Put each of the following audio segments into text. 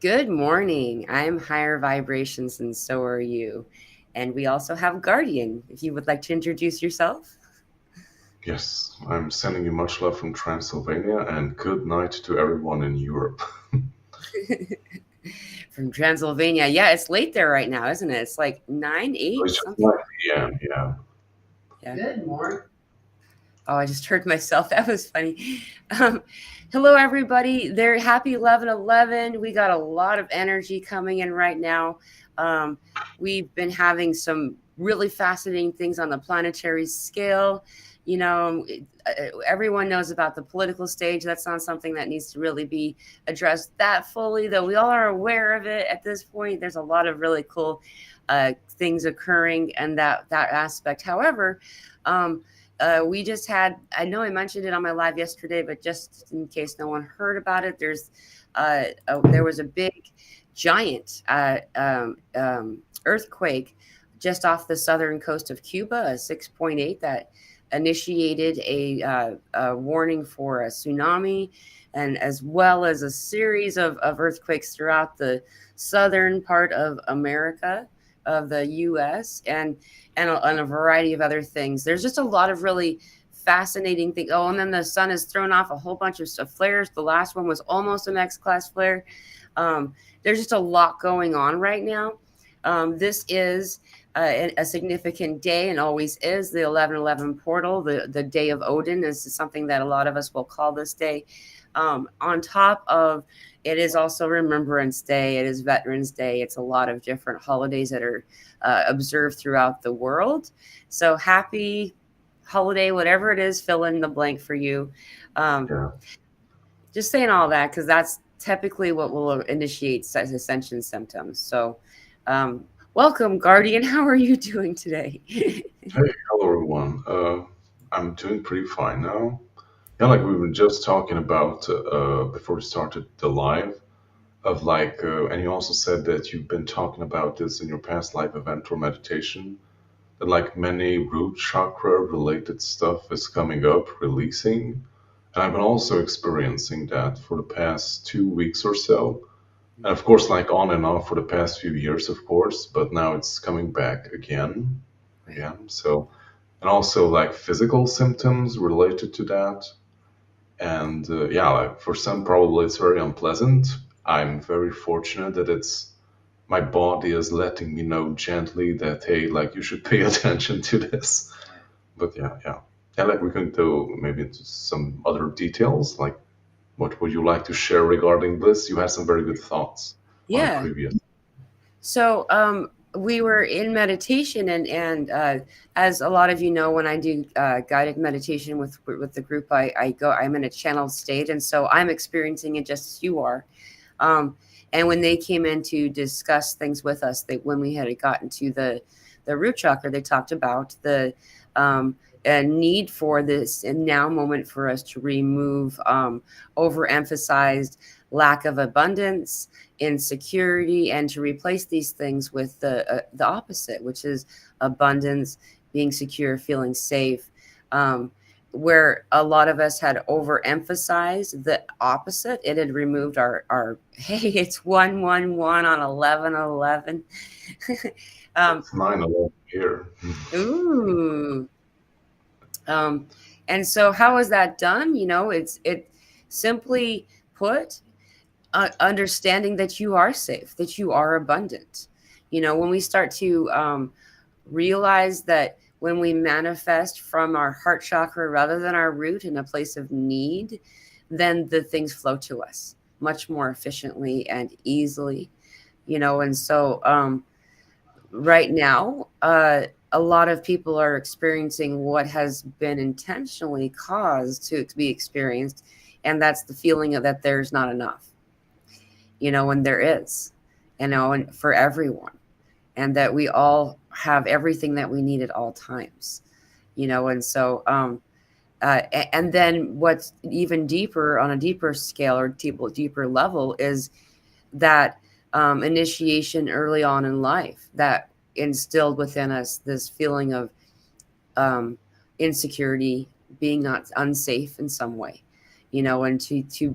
Good morning. I'm higher vibrations and so are you. And we also have Guardian. If you would like to introduce yourself. Yes, I'm sending you much love from Transylvania and good night to everyone in Europe. From Transylvania. Yeah, it's late there right now, isn't it? It's like 9, 8, It's just something. 9 p.m. Yeah. Yeah. Good morning. Oh, I just heard myself. That was funny. Um, Hello, everybody. There, happy 11/11. We got a lot of energy coming in right now. Um, we've been having some really fascinating things on the planetary scale. Everyone knows about the political stage. That's not something that needs to really be addressed that fully, though we all are aware of it at this point. There's a lot of really cool things occurring and that aspect. However, we just had, I know I mentioned it on my live yesterday, but just in case no one heard about it, there was a big giant earthquake just off the southern coast of Cuba, a 6.8 that initiated a warning for a tsunami, and as well as a series of earthquakes throughout the southern part of America, of the US, and a variety of other things. There's just a lot of really fascinating things. Oh, and then the sun has thrown off a whole bunch of flares. The last one was almost an X class flare. There's just a lot going on right now. This is a significant day and always is. The 11/11 portal, the day of Odin, is something that a lot of us will call this day. On top of it is also Remembrance Day. It is Veterans Day. It's a lot of different holidays that are observed throughout the world. So happy holiday, whatever it is, fill in the blank for you. Um, Yeah. just saying all that because that's typically what will initiate ascension symptoms. So, welcome, Guardian. How are you doing today? Hey, hello everyone. I'm doing pretty fine now. Yeah, like we were just talking about before we started the live, and you also said that you've been talking about this in your past live event or meditation, that like many root chakra related stuff is coming up, releasing. And I've been also experiencing that for the past 2 weeks or so. And of course, like on and off for the past few years, of course, but now it's coming back again. Right. Yeah. So, and also like physical symptoms related to that. And yeah, like for some, probably it's very unpleasant. I'm very fortunate that it's my body is letting me know gently that, hey, like you should pay attention to this. But yeah, yeah. Yeah, like we can go maybe into some other details, like what would you like to share regarding this? You had some very good thoughts on a Yeah. previous. So, we were in meditation, and as a lot of you know, when I do guided meditation with the group, I'm in a channeled state, and so I'm experiencing it just as you are. Um, and when they came in to discuss things with us, when we had gotten to the root chakra, they talked about the a need for this and now moment for us to remove overemphasized lack of abundance, insecurity, and to replace these things with the opposite, which is abundance, being secure, feeling safe. Where a lot of us had overemphasized the opposite, it had removed our hey, it's 111 on 11/11. um, It's 9/11 here. ooh. Um, and so how is that done? It simply put, understanding that you are safe, that you are abundant. When we start to realize that when we manifest from our heart chakra rather than our root in a place of need, then the things flow to us much more efficiently and easily. And so right now, a lot of people are experiencing what has been intentionally caused to be experienced, and that's the feeling of that there's not enough, and there is, and for everyone, and that we all have everything that we need at all times, and so and then what's even deeper on a deeper scale or deeper level is that initiation early on in life that instilled within us this feeling of um, insecurity, being not unsafe in some way, and to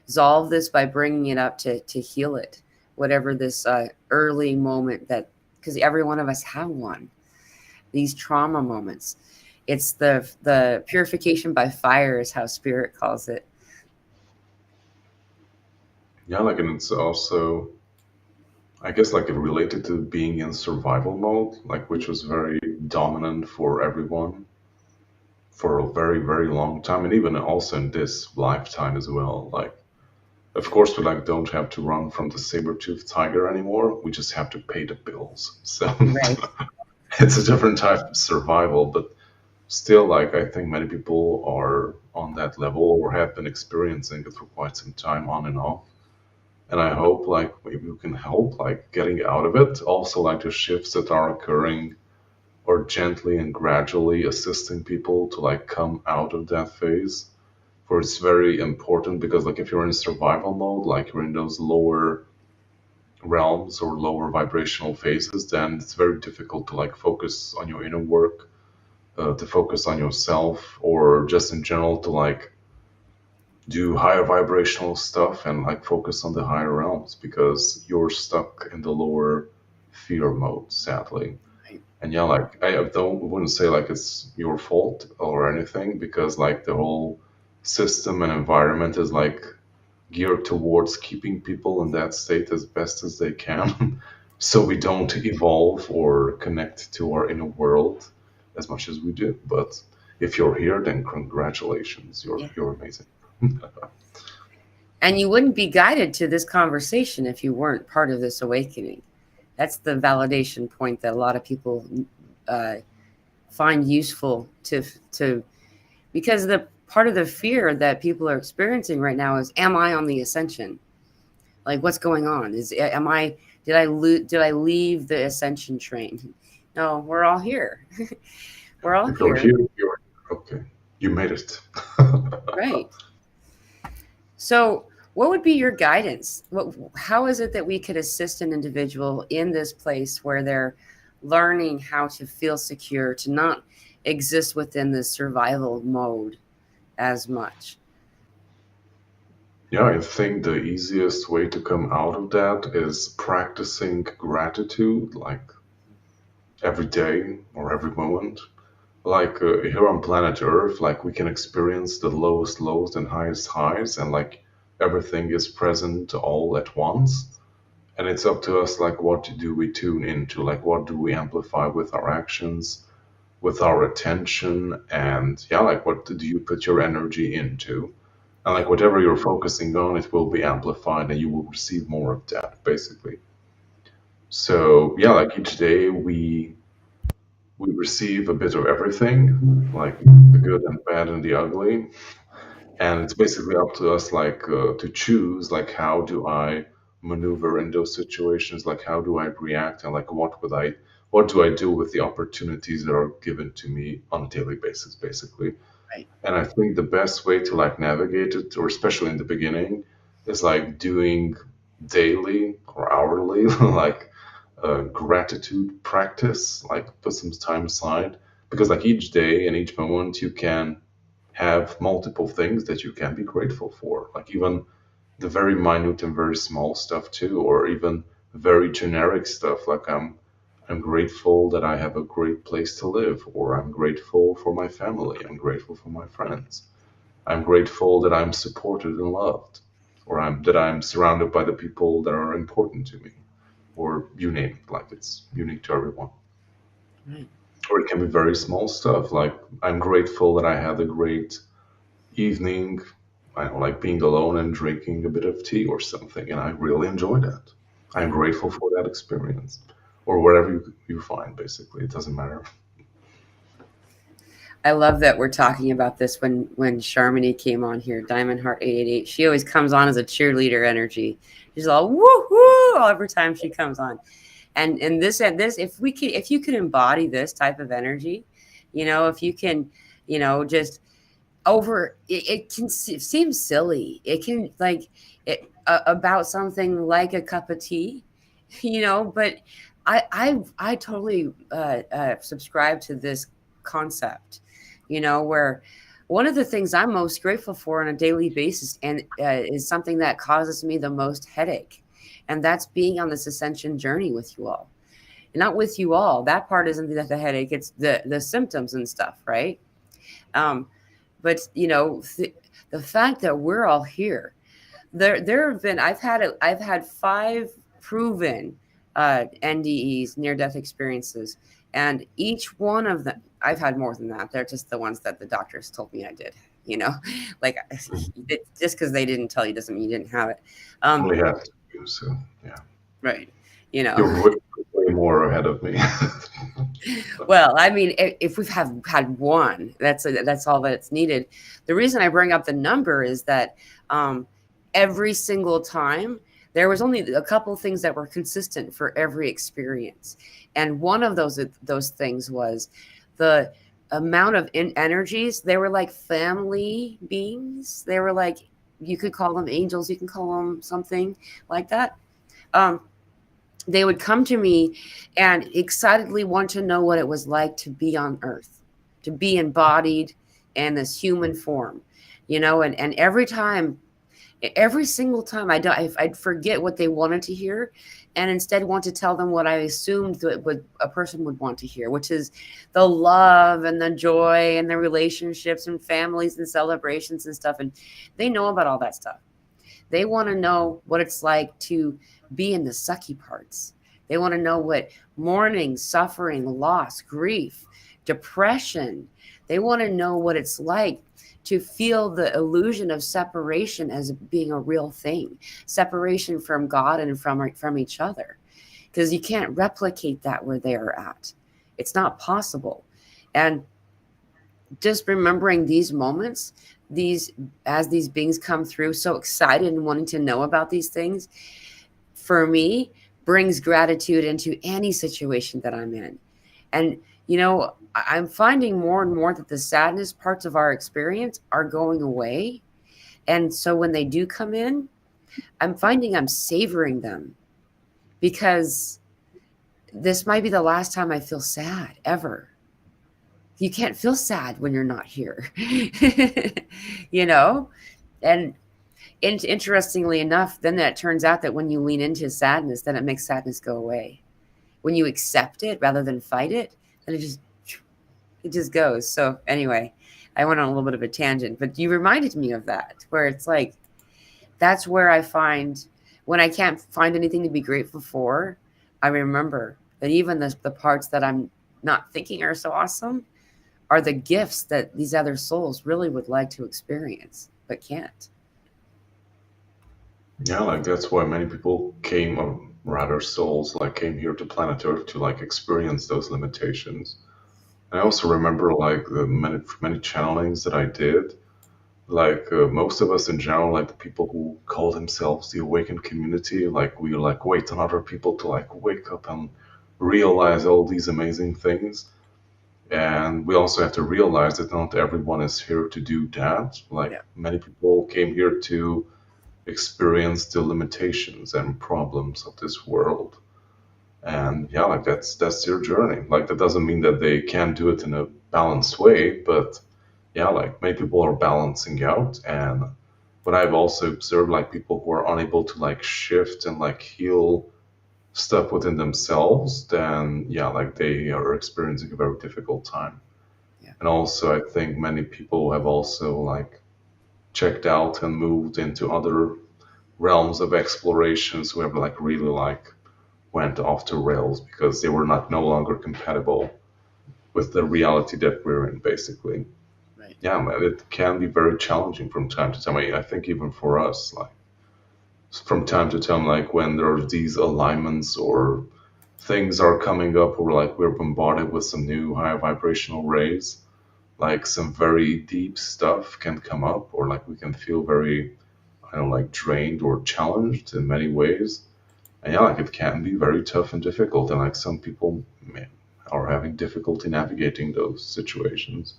resolve this by bringing it up to heal it, whatever this early moment that, because every one of us have one, these trauma moments. It's the purification by fire is how spirit calls it. Yeah, like, and it's also, I guess, like, it related to being in survival mode, like, which was very dominant for everyone for a very, very long time, and even also in this lifetime as well. Like, of course, we like don't have to run from the saber-toothed tiger anymore. We just have to pay the bills. So Right. it's a different type of survival, but still, like, I think many people are on that level or have been experiencing it for quite some time on and off. And I hope, like, maybe we can help, like, getting out of it. Also, like, the shifts that are occurring or gently and gradually assisting people to, like, come out of that phase. For it's very important because, like, if you're in survival mode, like, you're in those lower realms or lower vibrational phases, then it's very difficult to, like, focus on your inner work, to focus on yourself, or just in general to, like, do higher vibrational stuff and, like, focus on the higher realms because you're stuck in the lower fear mode, sadly. Right. And yeah, like, I don't wouldn't say like it's your fault or anything because, like, the whole system and environment is, like, geared towards keeping people in that state as best as they can, so we don't evolve or connect to our inner world as much as we do. But if you're here, then congratulations, Yeah. you're amazing. And you wouldn't be guided to this conversation if you weren't part of this awakening. That's the validation point that a lot of people uh, find useful to because the part of the fear that people are experiencing right now is, am I on the ascension? Like, what's going on? Is am I did I leave the ascension train? No, we're all here. We're all If you're here. here, you're okay. You made it. Right. So, what would be your guidance? How is it that we could assist an individual in this place where they're learning how to feel secure, to not exist within the survival mode as much? Yeah, I think the easiest way to come out of that is practicing gratitude, like, every day or every moment. Like, here on planet Earth, like, we can experience the lowest lows and highest highs, and, like, everything is present all at once. And it's up to us, like, what do we tune into? Like, what do we amplify with our actions, with our attention, and yeah, like, what do you put your energy into? And, like, whatever you're focusing on, it will be amplified and you will receive more of that, basically. So yeah, like, each day we receive a bit of everything, like the good and bad and the ugly, and it's basically up to us, like, to choose, like, how do I maneuver in those situations, like, how do I react, and, like, what do I do with the opportunities that are given to me on a daily basis, basically. Right. And I think the best way to, like, navigate it, or especially in the beginning, is, like, doing daily or hourly like, gratitude practice, like, put some time aside, because, like, each day and each moment you can have multiple things that you can be grateful for, like, even the very minute and very small stuff too, or even very generic stuff, like, I'm grateful that I have a great place to live, or I'm grateful for my family, I'm grateful for my friends, I'm grateful that I'm supported and loved, or that I'm surrounded by the people that are important to me, or you name it, like, it's unique to everyone. Right. Or it can be very small stuff, like, I'm grateful that I had a great evening. I don't like being alone and drinking a bit of tea or something, and I really enjoy that. I'm Yeah. grateful for that experience, or whatever you find. Basically, it doesn't matter. I love that we're talking about this when Charmony came on here, Diamond Heart 888. She always comes on as a cheerleader energy. She's all woo woo every time she comes on. And this if you can embody this type of energy, if you can, just it can seem silly. It can like it about something like a cup of tea, but I totally subscribe to this concept, where One of the things I'm most grateful for on a daily basis and is something that causes me the most headache, and that's being on this ascension journey with you all. And not with you all. That part isn't the headache; it's the symptoms and stuff, right? Um, but the fact that we're all here. There have been I've had 5 proven NDEs, near death experiences, and each one of them I've had more than that. They're just the ones that the doctors told me I did. You know, like just because they didn't tell you doesn't mean you didn't have it. Um, Only have to, so yeah. right. You know, You're way more ahead of me. well, I mean, if we've had one, that's all that's needed. The reason I bring up the number is that um, every single time there was only a couple of things that were consistent for every experience, and one of those things was the amount of energies. They were like family beings. They were like, you could call them angels, you can call them something like that. Um, they would come to me and excitedly want to know what it was like to be on earth, to be embodied in this human form, and every single time I'd forget what they wanted to hear and instead want to tell them what I assumed that a person would want to hear, which is the love and the joy and the relationships and families and celebrations and stuff. And they know about all that stuff. They want to know what it's like to be in the sucky parts. They want to know what mourning, suffering, loss, grief, depression, they want to know what it's like to feel the illusion of separation as being a real thing, separation from God and from each other, because you can't replicate that where they're at. It's not possible. And just remembering these moments, these as these beings come through so excited and wanting to know about these things, for me, brings gratitude into any situation that I'm in. And I'm finding more and more that the sadness parts of our experience are going away. And so when they do come in, I'm finding I'm savoring them, because this might be the last time I feel sad ever. You can't feel sad when you're not here. you know and interestingly enough, then that turns out that when you lean into sadness, then it makes sadness go away. When you accept it rather than fight it, then it just goes. So anyway, I went on a little bit of a tangent, but you reminded me of that, where it's like, that's where I find, when I can't find anything to be grateful for, I remember that even the parts that I'm not thinking are so awesome are the gifts that these other souls really would like to experience but can't. Yeah, like that's why many people came, or rather souls, like came here to planet Earth to like experience those limitations. I also remember like the many channelings that I did. Like most of us in general, like the people who call themselves the awakened community, like we like wait on other people to like wake up and realize all these amazing things. And we also have to realize that not everyone is here to do that. Like Yeah. many people came here to experience the limitations and problems of this world. And yeah, like that's their journey. Like that doesn't mean that they can't do it in a balanced way, but yeah, like many people are balancing out. And what I've also observed, like people who are unable to like shift and like heal stuff within themselves, then yeah, like they are experiencing a very difficult time. Yeah. And also, I think many people have also like checked out and moved into other realms of explorations who have like really like went off the rails because they were not no longer compatible with the reality that we're in, basically. Right. Yeah, man, it can be very challenging from time to time. I think even for us, like from time to time, like when there's these alignments or things are coming up, or like we're bombarded with some new high vibrational rays, like some very deep stuff can come up, or like we can feel very, I don't know, like drained or challenged in many ways. And yeah, like it can be very tough and difficult, and like some people are having difficulty navigating those situations.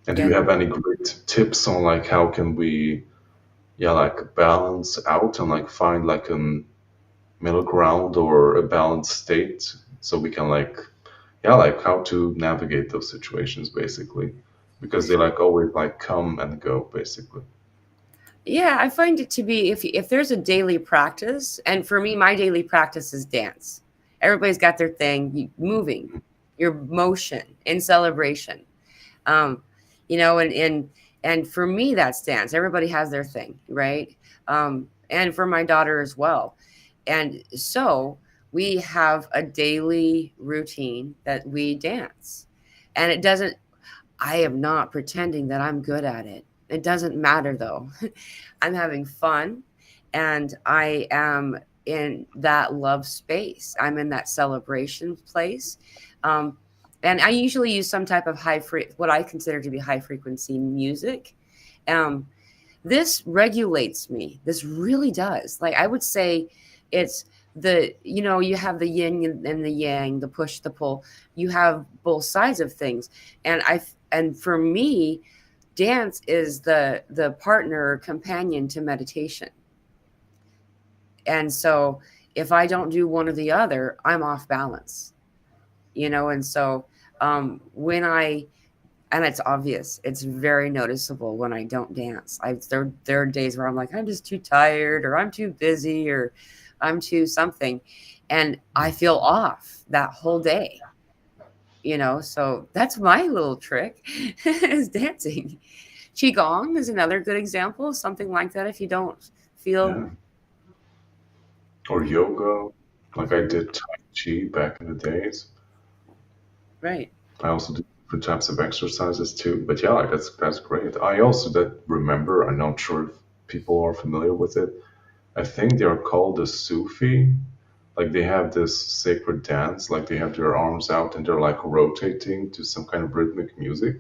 And do Yeah. you have any great tips on like how can we, yeah, like balance out and like find like a middle ground or a balanced state so we can like, yeah, like how to navigate those situations basically? because they like always like come and go basically. Yeah, I find it to be, if there's a daily practice, and for me, my daily practice is dance. Everybody's got their thing, moving, your motion in celebration. Um, and for me, that's dance. Everybody has their thing, right? And for my daughter as well. And so we have a daily routine that we dance. And it doesn't, I am not pretending that I'm good at it. It doesn't matter though. I'm having fun and I am in that love space. I'm in that celebration place. Um, and I usually use some type of what I consider to be high frequency music. Um, this regulates me. This really does. Like I would say it's you have the yin and the yang, the push, the pull. You have both sides of things. And for me, dance is the partner or companion to meditation. And so if I don't do one or the other, I'm off balance, and so when I and it's obvious, it's very noticeable when I don't dance. There are days where I'm like, I'm just too tired, or I'm too busy, or I'm too something, and I feel off that whole day. So that's my little trick is dancing. Qigong is another good example of something like that. If you don't feel Yeah, or yoga. Like I Mhm. did Tai Chi back in the days. Right. I also do different types of exercises too. But yeah, like that's great. I also that remember. I'm not sure if people are familiar with it. I think they are called the Sufi. Like they have this sacred dance. Like they have their arms out and they're like rotating to some kind of rhythmic music.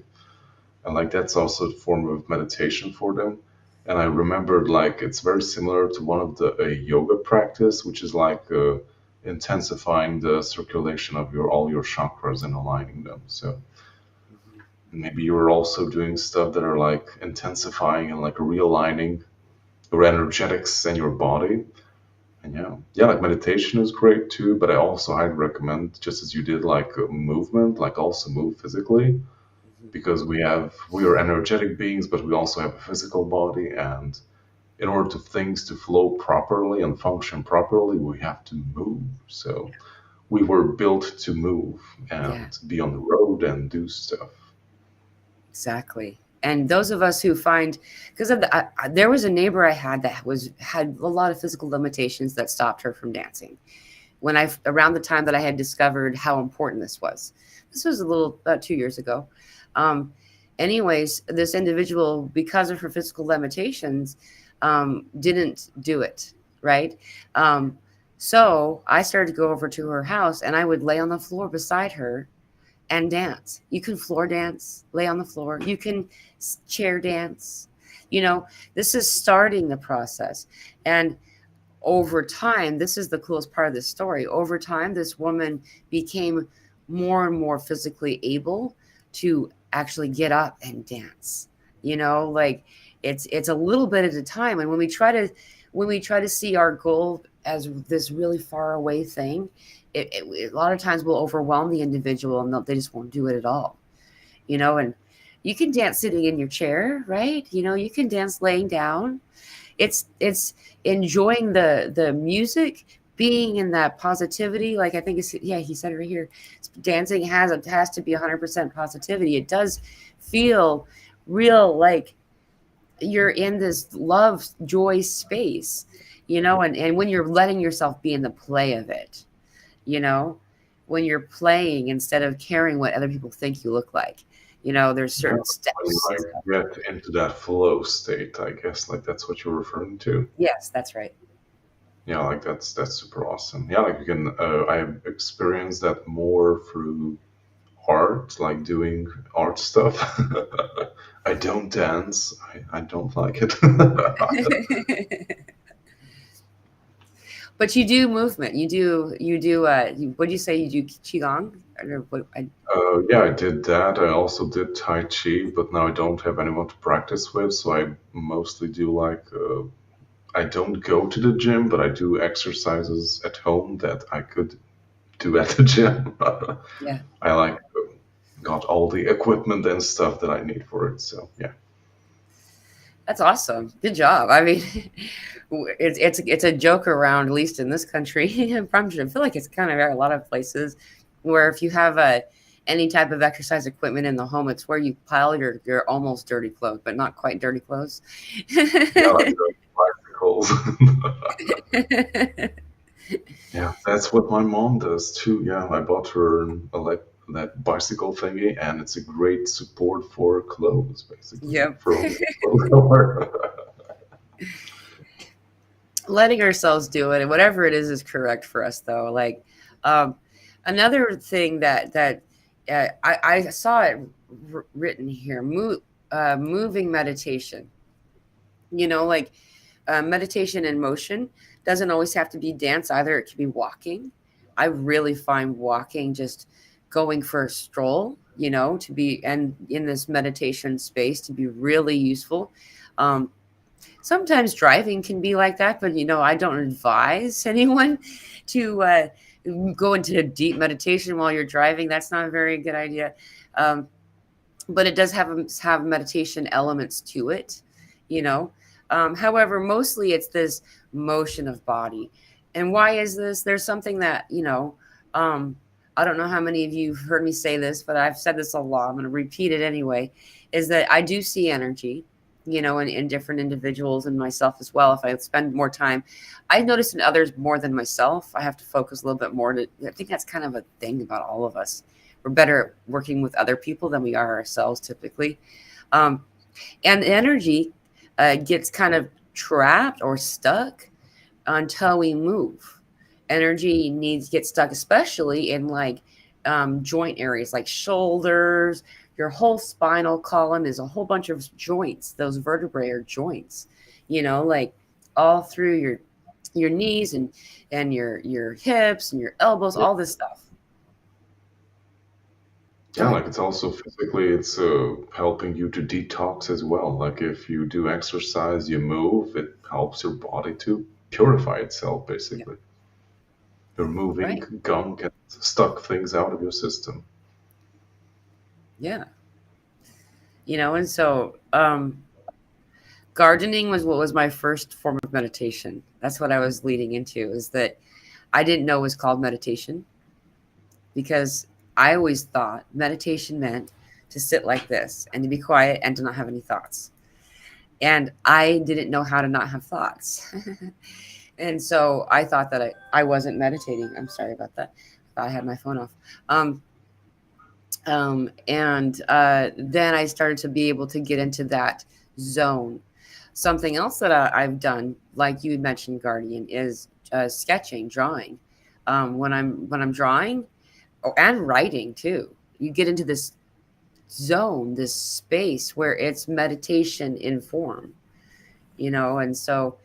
And like that's also a form of meditation for them. And I remembered like it's very similar to one of the yoga practice, which is like intensifying the circulation of your all your chakras and aligning them. So Mhm. maybe you're also doing stuff that are like intensifying and like realigning your energetics and your body. And yeah, like meditation is great too. But I also highly recommend, just as you did, like movement, like also move physically Mhm. because we are energetic beings, but we also have a physical body, and in order to things to flow properly and function properly, we have to move. So we were built to move Yeah, and be on the road and do stuff. exactly. And those of us who find, because of there was a neighbor I had that had a lot of physical limitations that stopped her from dancing. When I around the time that I had discovered how important this was. This was a little about 2 years ago. Um, Anyways, this individual, because of her physical limitations, didn't do it right. Um, so I started to go over to her house, and I would lay on the floor beside her and dance. You can floor dance, lay on the floor. You can chair dance. You know, this is starting the process, and over time, this is the coolest part of this story. Over time, this woman became more and more physically able to actually get up and dance. Like it's a little bit at a time. And when we try to see our goal as this really far away thing, a lot of times will overwhelm the individual and they just won't do it at all. And you can dance sitting in your chair, right? You can dance laying down. It's enjoying the music, being in that positivity. Like I think it's, yeah, he said it right here. Dancing has to be 100% positivity. It does feel real, like you're in this love joy space, and when you're letting yourself be in the play of it, you know when you're playing instead of caring what other people think you look like. There's Yeah, certain when you steps and stuff. like get into that flow state, I guess like that's what you're referring to. Yes, that's right. Yeah, like that's super awesome. Yeah, like you can. I've experienced that more through art, like doing art stuff. I don't dance. I don't like it. But you do movement. What do you say? You do qigong? Or what? Yeah, I did that. I also did Tai Chi, but now I don't have anyone to practice with, so I mostly do like I don't go to the gym, but I do exercises at home that I could do at the gym. Yeah. I like. got all the equipment and stuff that I need for it. So yeah, That's awesome. Good job. I mean, it's a joke around, at least in this country. I feel like it's kind of a lot of places where if you have any type of exercise equipment in the home, it's where you pile your almost dirty clothes, but not quite dirty clothes. yeah, like the bicycles. Yeah, that's what my mom does too. Yeah, I bought her that bicycle thingy, and it's a great support for clothes, basically, Yep. for all the clothes. Letting ourselves do it, and whatever it is correct for us, though. Like, um, another thing I saw it written here: moving meditation. Like meditation in motion doesn't always have to be dance either. It could be walking. I really find walking, just going for a stroll, to be and in this meditation space, to be really useful. Um, Sometimes driving can be like that, but I don't advise anyone to go into a deep meditation while you're driving. That's not a very good idea. Um, but it does have meditation elements to it, you know. However, mostly it's this motion of body. And why is this? There's something that um, I don't know how many of you have heard me say this, but I've said this a lot. I'm going to repeat it anyway. Is that I do see energy, in different individuals and myself as well. If I spend more time, I notice in others more than myself. I have to focus a little bit more. I think that's kind of a thing about all of us. We're better at working with other people than we are ourselves typically. Um, and the energy gets kind of trapped or stuck until we move. Energy needs to get stuck, especially in like joint areas like shoulders. Your whole spinal column is a whole bunch of joints. Those vertebrae are joints, like all through your knees and your hips and your elbows, Yeah, all this stuff. Go yeah, ahead. like it's also physically, it's helping you to detox as well. Like if you do exercise, you move, it helps your body to purify itself, Yeah. basically. You're moving Right. gunk and stuck things out of your system. Yeah. And so gardening was what was my first form of meditation. That's what I was leading into, is that I didn't know it was called meditation, because I always thought meditation meant to sit like this and to be quiet and to not have any thoughts. And I didn't know how to not have thoughts. And so I thought that I wasn't meditating. I'm sorry about that. I had my phone off. Um, and then I started to be able to get into that zone. Something else that I've done, like you had mentioned, Guardian, is sketching, drawing. When I'm drawing, and writing too, you get into this zone, this space where it's meditation in form. And so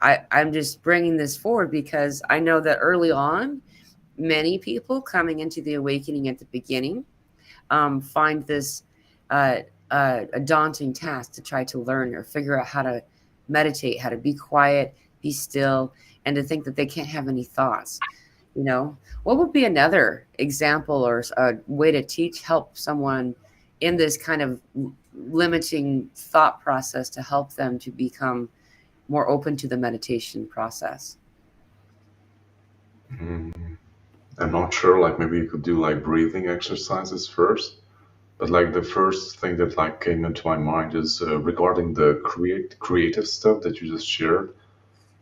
I'm just bringing this forward because I know that early on, many people coming into the awakening at the beginning find this uh, a daunting task to try to learn or figure out how to meditate, how to be quiet, be still, and to think that they can't have any thoughts. What would be another example or a way to help someone in this kind of limiting thought process to help them to become more open to the meditation process? Mm, I'm not sure, like maybe you could do like breathing exercises first. But like the first thing that like came into my mind is regarding the creative stuff that you just shared.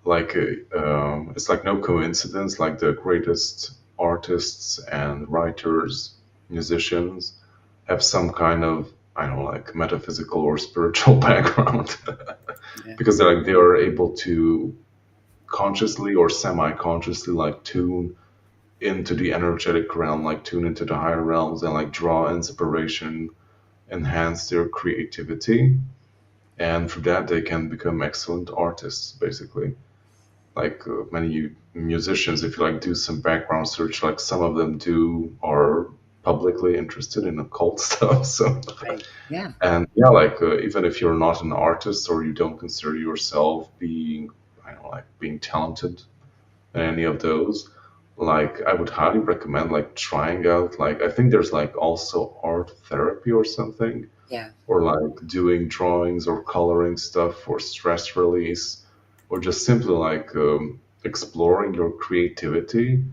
Like it's like no coincidence. Like the greatest artists and writers, musicians have some kind of, I don't know, like metaphysical or spiritual background Yeah. because they are able to consciously or semi-consciously like tune into the energetic realm, like tune into the higher realms and like draw inspiration, enhance their creativity, and through that they can become excellent artists, basically. Like many musicians, if you like do some background search, like some of them do are publicly interested in occult stuff. So, Right. Yeah. and yeah, like even if you're not an artist or you don't consider yourself being, I don't know, like being talented in any of those, like I would highly recommend like trying out, like I think there's like also art therapy or something, Yeah. or like doing drawings or coloring stuff for stress release, or just simply like exploring your creativity,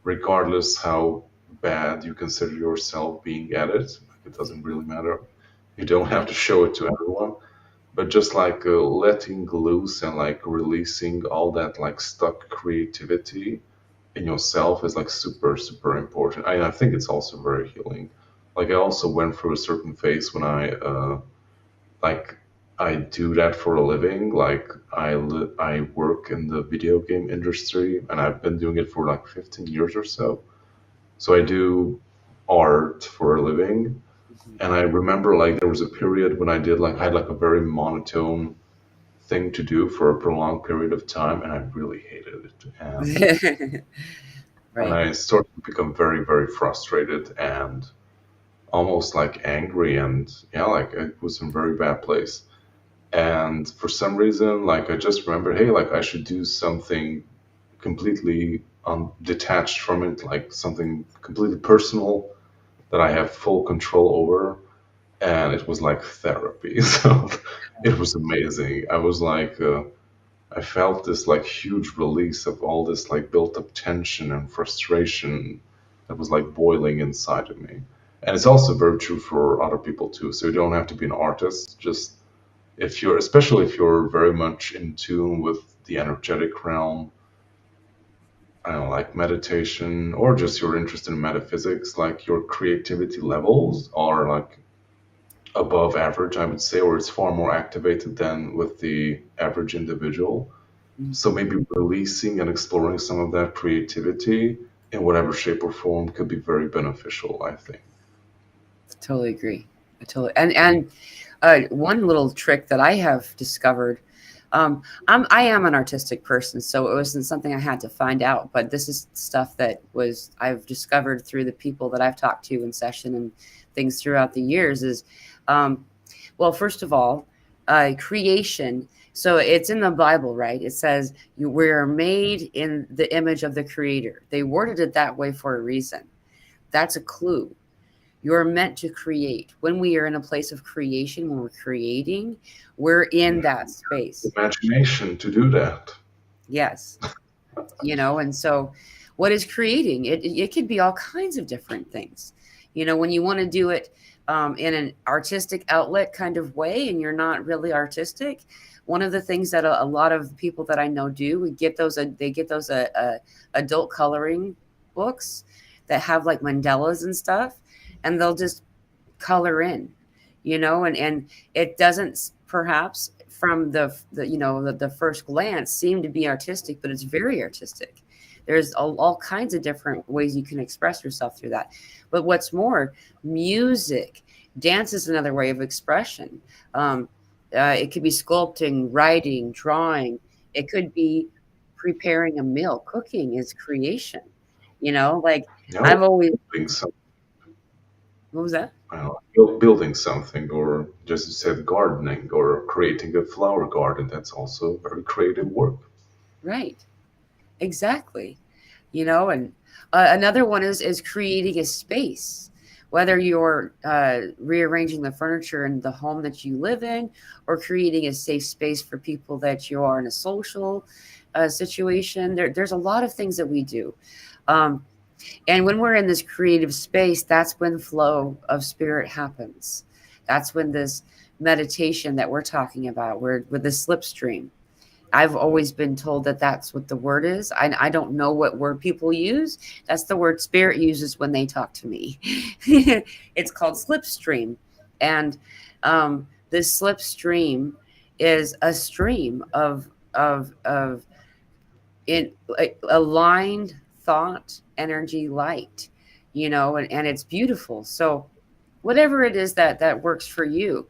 regardless how bad you consider yourself being at it. Like it doesn't really matter. You don't have Right. to show it to everyone, but just like letting loose and like releasing all that like stuck creativity in yourself is like super super important. I think it's also very healing. Like I also went through a certain phase when like I do that for a living. Like I work in the video game industry, and I've been doing it for like 15 years or so. So I do art for a living, and I remember like there was a period when I had like a very monotone thing to do for a prolonged period of time, and I really hated it. And Right. I started to become very very frustrated and almost like angry, and yeah, like it was in a very bad place. And for some reason, like I just remember, hey, like I should do something completely detached from it, like something completely personal that I have full control over. And it was like therapy. So it was amazing. I was like, I felt this like huge release of all this like built up tension and frustration that was like boiling inside of me. And it's also very true for other people too. So you don't have to be an artist. Just if you're, especially if you're very much in tune with the energetic realm, I don't know, like meditation or just you're interested in metaphysics, like your creativity levels are like above average, I would say, or it's far more activated than with the average individual. So maybe releasing and exploring some of that creativity in whatever shape or form could be very beneficial, I think. Totally agree. I totally and one little trick that I have discovered. I am an artistic person, so it wasn't something I had to find out. But this is stuff that was I've discovered through the people that I've talked to in session and things throughout the years. Is um, well, first of all, creation. So it's in the Bible, right? It says we're made in the image of the Creator. They worded it that way for a reason. That's a clue. You're meant to create. When we are in a place of creation, when we're creating, we're in that space. Imagination to do that. Yes. And so what is creating? It could be all kinds of different things. When you want to do it in an artistic outlet kind of way and you're not really artistic, one of the things that a lot of people that I know do, they get those adult coloring books that have like mandalas and stuff, and they'll just color in, and it doesn't perhaps from the first glance seem to be artistic, but it's very artistic. There's all kinds of different ways you can express yourself through that. But what's more, music, dance is another way of expression. It could be sculpting, writing, drawing. It could be preparing a meal. Cooking is creation. Like You know, I've always. building some, What was that? I don't know, building something, or just you said gardening, or creating a flower garden. That's also very creative work. Right. Exactly. And another one is creating a space, whether you're rearranging the furniture in the home that you live in, or creating a safe space for people that you are in a social situation. There's a lot of things that we do. Um, and when we're in this creative space, that's when flow of spirit happens. That's when this meditation that we're talking about, where with the slipstream, I've always been told that that's what the word is. I don't know what word people use. That's the word spirit uses when they talk to me. It's called slipstream. And this slipstream is a stream of in aligned thought, energy, light, and it's beautiful. So whatever it is that works for you.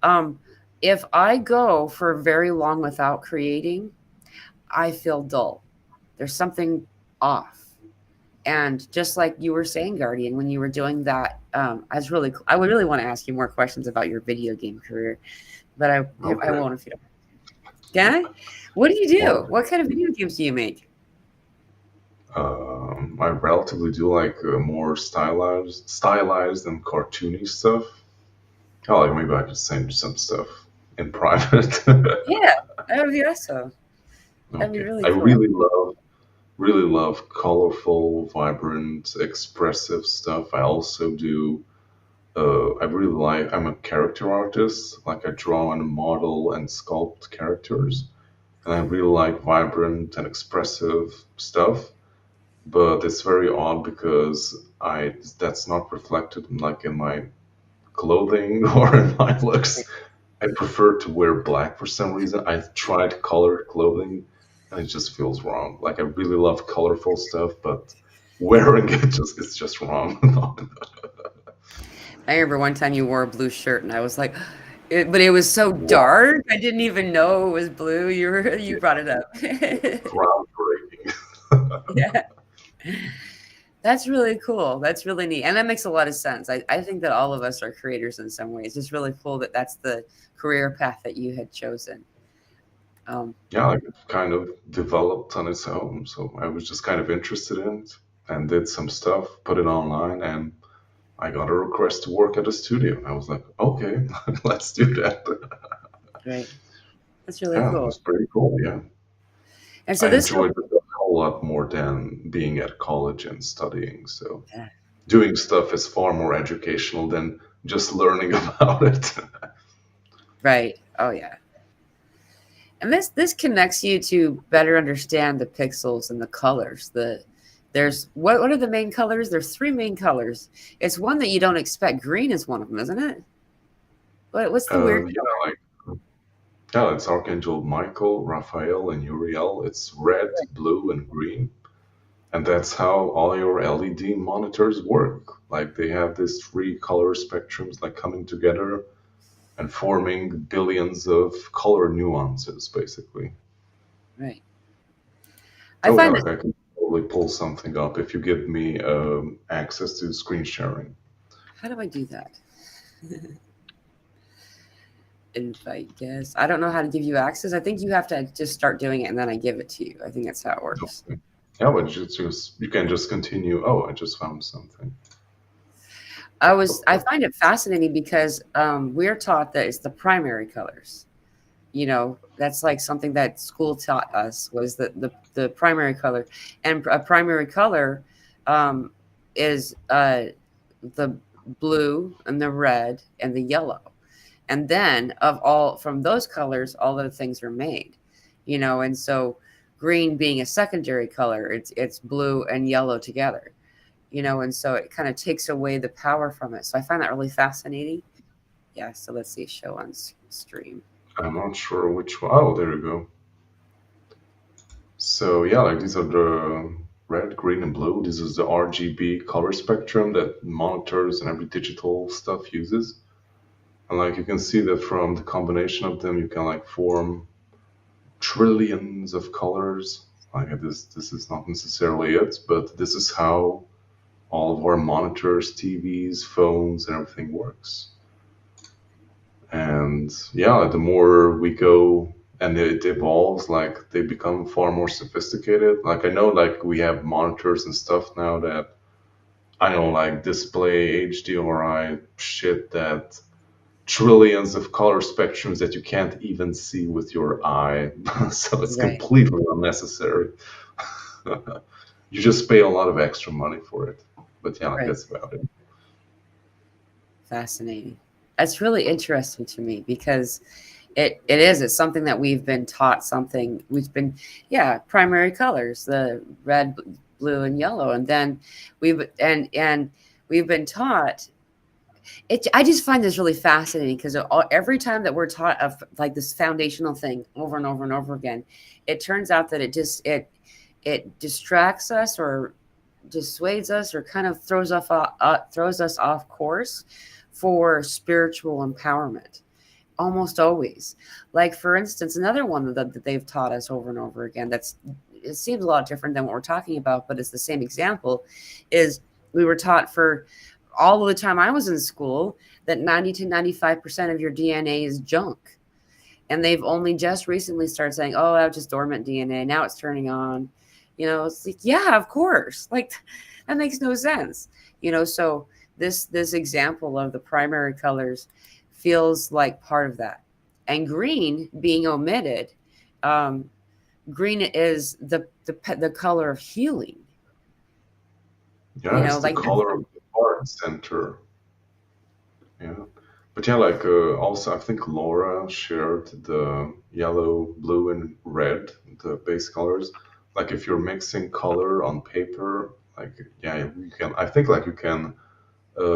Um, if I go for very long without creating, I feel dull. There's something off. And just like you were saying, Guardian, when you were doing that, I would really want to ask you more questions about your video game career, but I Okay. won't if you don't. Okay? What do you Well, do? What kind of video games do you make? I relatively do like more stylized and cartoony stuff. Oh, like maybe I could send you some stuff in private. Yeah, that would be awesome. That'd be Okay. really I cool. really love colorful, vibrant, expressive stuff. I also do. I really like. I'm a character artist. Like I draw and model and sculpt characters, and I really like vibrant and expressive stuff. But it's very odd because I that's not reflected like in my clothing or in my looks. I prefer to wear black for some reason. I've tried colored clothing and it just feels wrong. Like I really love colorful stuff, but wearing it just it's just wrong. I remember one time you wore a blue shirt, and I was like, but it was so Wow, dark. I didn't even know it was blue. You brought it up. groundbreaking. Yeah. That's really cool. That's really neat. And that makes a lot of sense. I think that all of us are creators in some ways. It's really cool that that's the career path that you had chosen. Um, Yeah, like it kind of developed on its own. So I was just kind of interested in it and did some stuff, put it online, and I got a request to work at a studio. I was like, okay, let's do that. right. That's really Yeah, it cool. was pretty cool. Yeah. And so I this enjoyed it a whole lot more than being at college and studying. So yeah, doing stuff is far more educational than just learning about it. right. Oh yeah. And this connects you to better understand the pixels and the colors. There's what are the main colors? There's three main colors. It's one that you don't expect. Green is one of them, isn't it? What's the weird Yeah, color? like yeah, it's Archangel Michael, Raphael, and Uriel. It's red, blue, and green, and that's how all your LED monitors work. Like they have these three color spectrums like coming together and forming billions of color nuances, basically. Right. I Oh yeah, find that like I can totally pull something up if you give me access to screen sharing. how do I do that? Invite guests. I don't know how to give you access. I think you have to just start doing it and then I give it to you. I think that's how it works. Okay. Yeah, but just you can just continue. Oh, I just found something. I find it fascinating because we're taught that it's the primary colors. That's like something that school taught us was that the primary color, and a primary color um, is the blue and the red and the yellow, and then of all from those colors all the things are made, and so green being a secondary color, it's blue and yellow together, and so it kind of takes away the power from it. So I find that really fascinating. Yeah, so let's see, show on stream. I'm not sure which one. Oh, there you go. So yeah, like these are the red, green, and blue. This is the RGB color spectrum that monitors and every digital stuff uses. And like you can see that from the combination of them, you can like form trillions of colors. Like this is not necessarily it, but this is how all of our monitors, TVs, phones, and everything works. And yeah, the more we go and it evolves, like they become far more sophisticated. Like I know, like we have monitors and stuff now that I know, like display HDRI shit that trillions of color spectrums that you can't even see with your eye. So it's Right, completely unnecessary. You just pay a lot of extra money for it. But yeah, like right. that's about it. Fascinating. That's really interesting to me because it's something that we've been taught, something we've been, yeah, primary colors, the red, blue, and yellow. And then and we've been taught it. I just find this really fascinating because every time that we're taught of like this foundational thing over and over and over again, it turns out that it distracts us or dissuades us or kind of throws us off course for spiritual empowerment, almost always. Like for instance, another one that they've taught us over and over again, it seems a lot different than what we're talking about, but it's the same example, is we were taught for all of the time I was in school that 90 to 95% of your DNA is junk. And they've only just recently started saying, oh, that was just dormant DNA. Now it's turning on. It's like, yeah, of course. Like that makes no sense. So this example of the primary colors feels like part of that. And green being omitted, um, green is the color of healing. Yeah, it's the Like that's color of the heart center. Yeah. But yeah, also I think Laura shared the yellow, blue, and red, the base colors. Like if you're mixing color on paper, like yeah, you can. I think like you can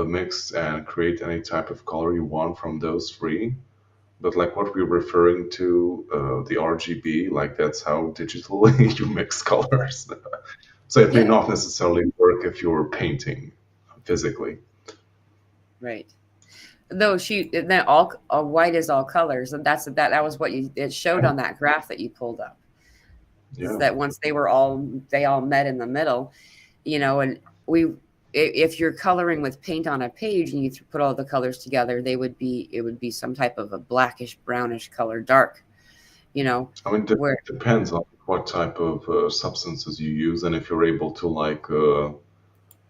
mix and create any type of color you want from those three. But like what we're referring to, the RGB, like that's how digitally you mix colors. So it may yeah, not necessarily work if you're painting physically. right. Though she then all white is all colors, and that was what it showed on that graph that you pulled up. Is Yeah. that once they all met in the middle, and we if you're coloring with paint on a page and you put all the colors together, it would be some type of a blackish brownish color, dark, you know, I mean, where it depends on what type of substances you use and if you're able to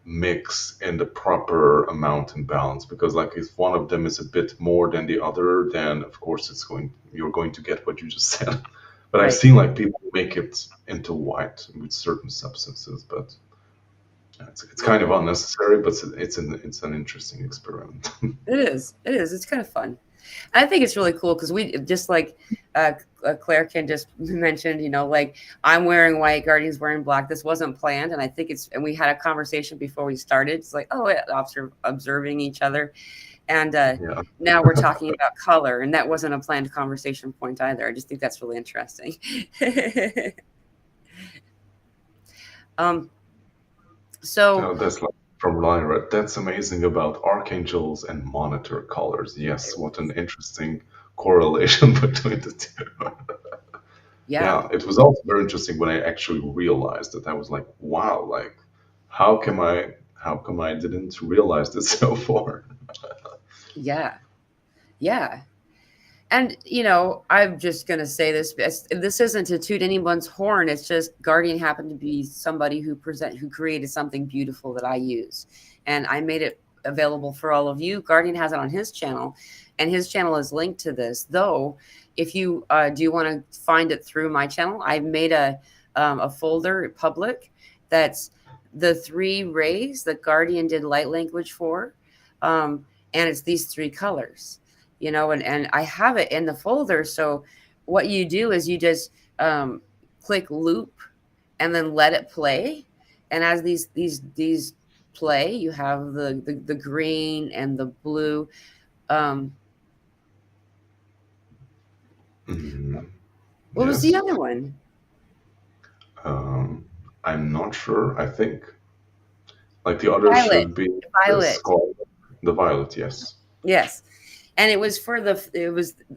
mix in the proper amount and balance. Because like if one of them is a bit more than the other, then of course you're going to get what you just said. But I've right. seen like people make it into white with certain substances, but it's kind of unnecessary. But it's an interesting experiment. It is it's kind of fun. I think it's really cool because we just like uh, Claire can just mentioned, like I'm wearing white, Guardian's wearing black. This wasn't planned, and I think and we had a conversation before we started. It's like, oh, yeah, observing each other, and Yeah. now we're talking about color, and that wasn't a planned conversation point either. I just think that's really interesting. um, so That's like from Lyra. That's amazing about archangels and monitor colors. Yes, what an interesting correlation between the two. yeah, Yeah, it was also very interesting when I actually realized it. I was like, wow, like how come I didn't realize this so far? yeah, yeah. And I'm just gonna say this isn't to toot anyone's horn. It's just Guardian happened to be somebody who created something beautiful that I use, and I made it available for all of you. Guardian has it on his channel, and his channel is linked to this. Though, if you do want to find it through my channel, I've made a folder public that's the three rays that Guardian did light language for, um, and it's these three colors, and I have it in the folder. So what you do is you just click loop and then let it play. And as these play, you have the green and the blue. Um, Mhm. what was the Yes. other one? Um, I'm not sure. I think like the other Violet. should be the Violet. scarlet, the violet. Yes. Yes. And it was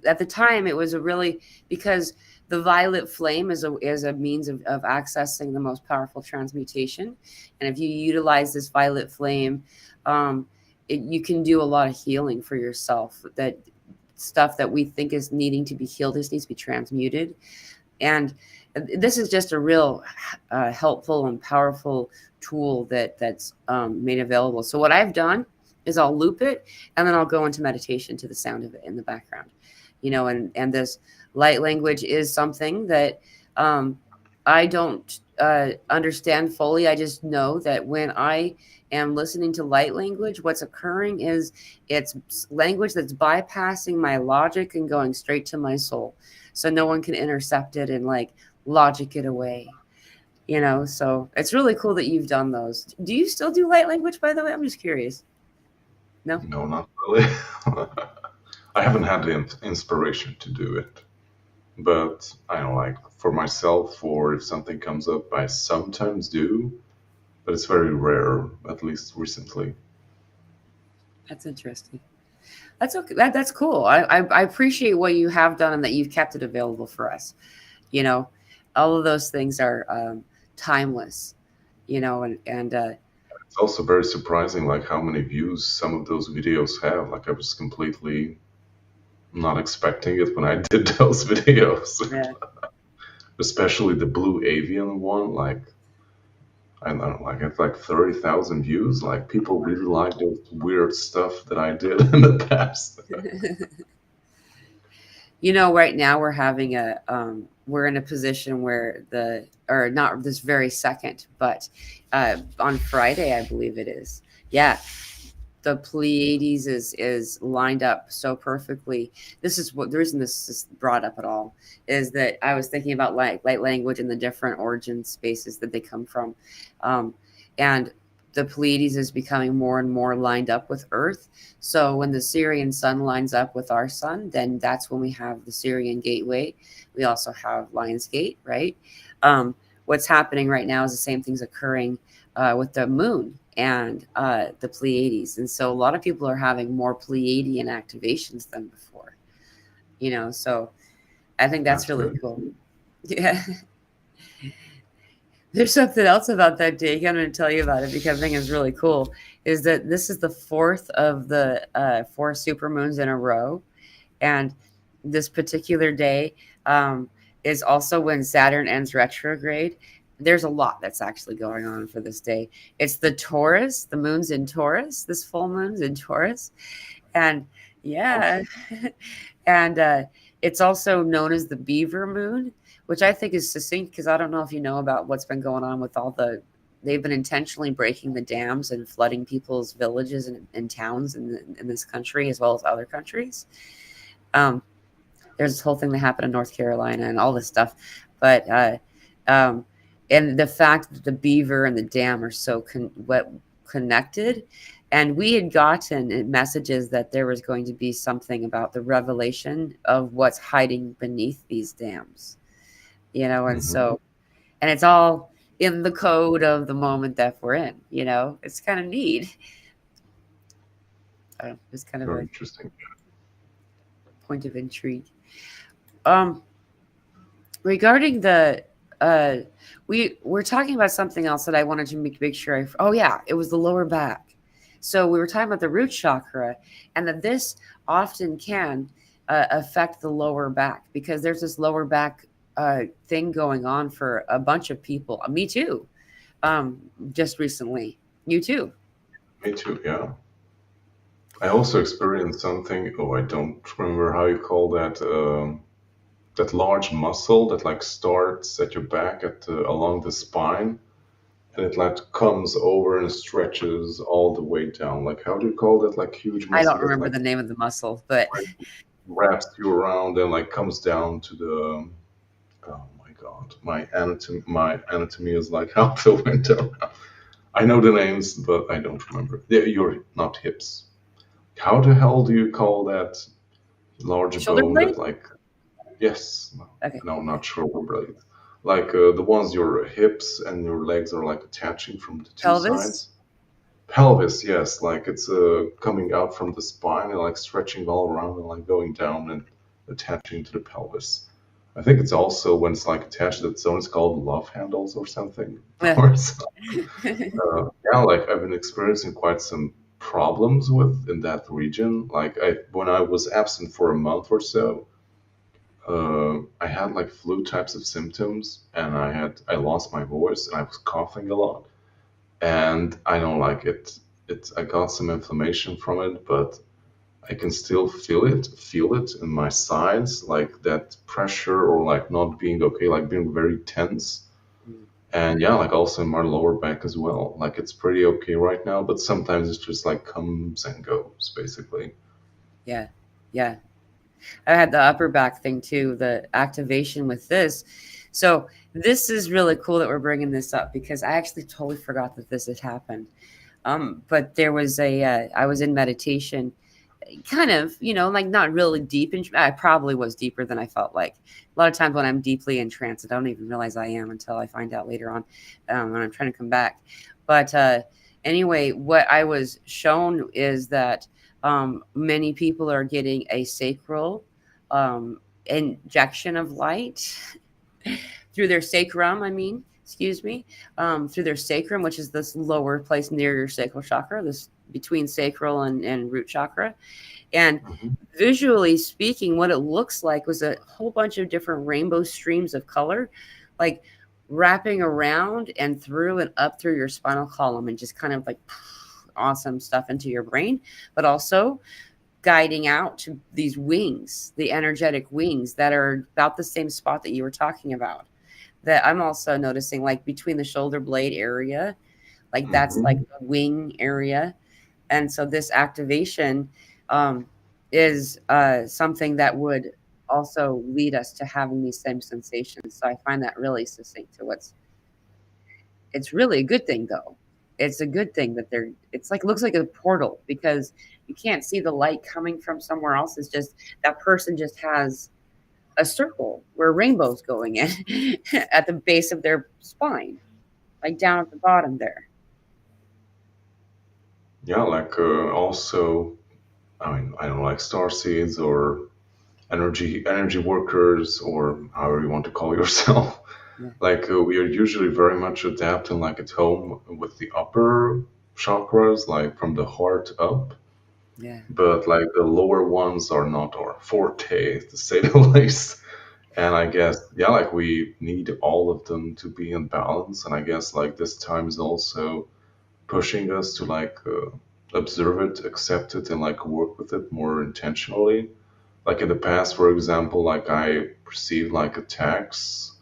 at the time it was a really because the violet flame is a means of accessing the most powerful transmutation. And if you utilize this violet flame, um, you can do a lot of healing for yourself. That stuff that we think is needing to be healed just needs to be transmuted. And this is just a real helpful and powerful tool that's made available. So what I've done is I'll loop it and then I'll go into meditation to the sound of it in the background. And this light language is something that I don't understand fully. I just know that when I am listening to light language, what's occurring is it's language that's bypassing my logic and going straight to my soul. So no one can intercept it and like logic it away. So it's really cool that you've done those. Do you still do light language, by the way? I'm just curious. No? No, not really. I haven't had the inspiration to do it. But I don't like for myself or if something comes up, I sometimes do, but it's very rare, at least recently. That's interesting. That's okay. That's cool. I appreciate what you have done and that you've kept it available for us. You know, all of those things are timeless. And It's also very surprising, like how many views some of those videos have. Like I was completely not expecting it when I did those videos, yeah, especially the blue avian one. Like I don't know, like it's like 30,000 views. Like people really like those weird stuff that I did in the past. You know, right now we're in a position where or not this very second, but on Friday, I believe it is. Yeah, the Pleiades is lined up so perfectly. This is what the reason this is brought up at all is that I was thinking about light language and the different origin spaces that they come from, um, and the Pleiades is becoming more and more lined up with Earth. So when the Syrian sun lines up with our sun, then that's when we have the Syrian gateway. We also have Lion's Gate, right? Um, what's happening right now is the same things occurring with the moon and the Pleiades. And so a lot of people are having more Pleiadian activations than before, you know, so I think that's That's really really cool. Yeah. There's something else about that day. I'm going to tell you about it because I think it's really cool. Is that this is the fourth of the four supermoons in a row, and this particular day um, is also when Saturn ends retrograde. There's a lot that's actually going on for this day. It's the Taurus, the moon's in Taurus, this full moon's in Taurus. And yeah, awesome. and it's also known as the beaver moon, which I think is succinct because I don't know if you know about what's been going on with all they've been intentionally breaking the dams and flooding people's villages and towns in this country as well as other countries. Um, there's this whole thing that happened in North Carolina and all this stuff, but um, and the fact that the beaver and the dam are so connected, and we had gotten messages that there was going to be something about the revelation of what's hiding beneath these dams, you know, and Hmm. so and it's all in the code of the moment that we're in, you know, it's kind of neat. It's kind of Very a interesting. point of intrigue. Um, regarding the uh we're talking about something else that I wanted to make sure oh yeah, it was the lower back. So we were talking about the root chakra and that this often can affect the lower back because there's this lower back thing going on for a bunch of people, me too, um just recently. You too. Me too, yeah. I also experienced something, oh, I don't remember how you call that, that large muscle that like starts at your back along the spine, and it like comes over and stretches all the way down. Like how do you call that? Like huge I muscle don't that remember like the name of the muscle, but wraps you around and like comes down to the. Oh my God, my anatomy is like out the window. I know the names, but I don't remember. Yeah, you're not hips. How the hell do you call that large shoulder bone blade. that like? Yes, no, Okay. no, not shoulder blade. Like the ones your hips and your legs are like attaching from the two Pelvis. sides. Pelvis, yes, like it's coming out from the spine and like stretching all around and like going down and attaching to the pelvis. I think it's also when it's like attached to its own, it's called love handles or something. Yeah. Or so. Yeah, like I've been experiencing quite some problems with in that region. Like when I was absent for a month or so, I had like flu types of symptoms, and I lost my voice, and I was coughing a lot, and I don't like it. I got some inflammation from it, but I can still feel it in my sides, like that pressure or like not being okay, like being very tense. And yeah, like also in my lower back as well. Like it's pretty okay right now, but sometimes it's just like comes and goes, basically. Yeah. Yeah. I had the upper back thing too, the activation with this. So this is really cool that we're bringing this up because I actually totally forgot that this had happened. But there was I was in meditation, kind of, you know, like not really deep. I probably was deeper than I felt like. A lot of times when I'm deeply in trance, I don't even realize I am until I find out later on when I'm trying to come back. But anyway, what I was shown is that many people are getting a sacral injection of light through their sacrum. I mean, excuse me, through their sacrum, which is this lower place near your sacral chakra, this between sacral and root chakra. And Hmm. visually speaking, what it looks like was a whole bunch of different rainbow streams of color, like wrapping around and through and up through your spinal column and just kind of like awesome stuff into your brain, but also guiding out to these wings, the energetic wings that are about the same spot that you were talking about. That I'm also noticing, like between the shoulder blade area, like that's like Hmm. the wing area. And so this activation um, is something that would also lead us to having these same sensations. So I find that really succinct to what's it's really a good thing though. It's a good thing that they're it's like looks like a portal because you can't see the light coming from somewhere else. It's just that person just has a circle where rainbows going in at the base of their spine, like down at the bottom there. Yeah, like also, I mean, I don't know, like star seeds or energy workers or however you want to call yourself. Yeah, Like we are usually very much adapting like at home with the upper chakras, like from the heart up. yeah, But like the lower ones are not our forte, to say the least. And I guess, yeah, like we need all of them to be in balance. And I guess like this time is also pushing us to like observe it, accept it, and like work with it more intentionally. Like in the past, for example, like I perceived like attacks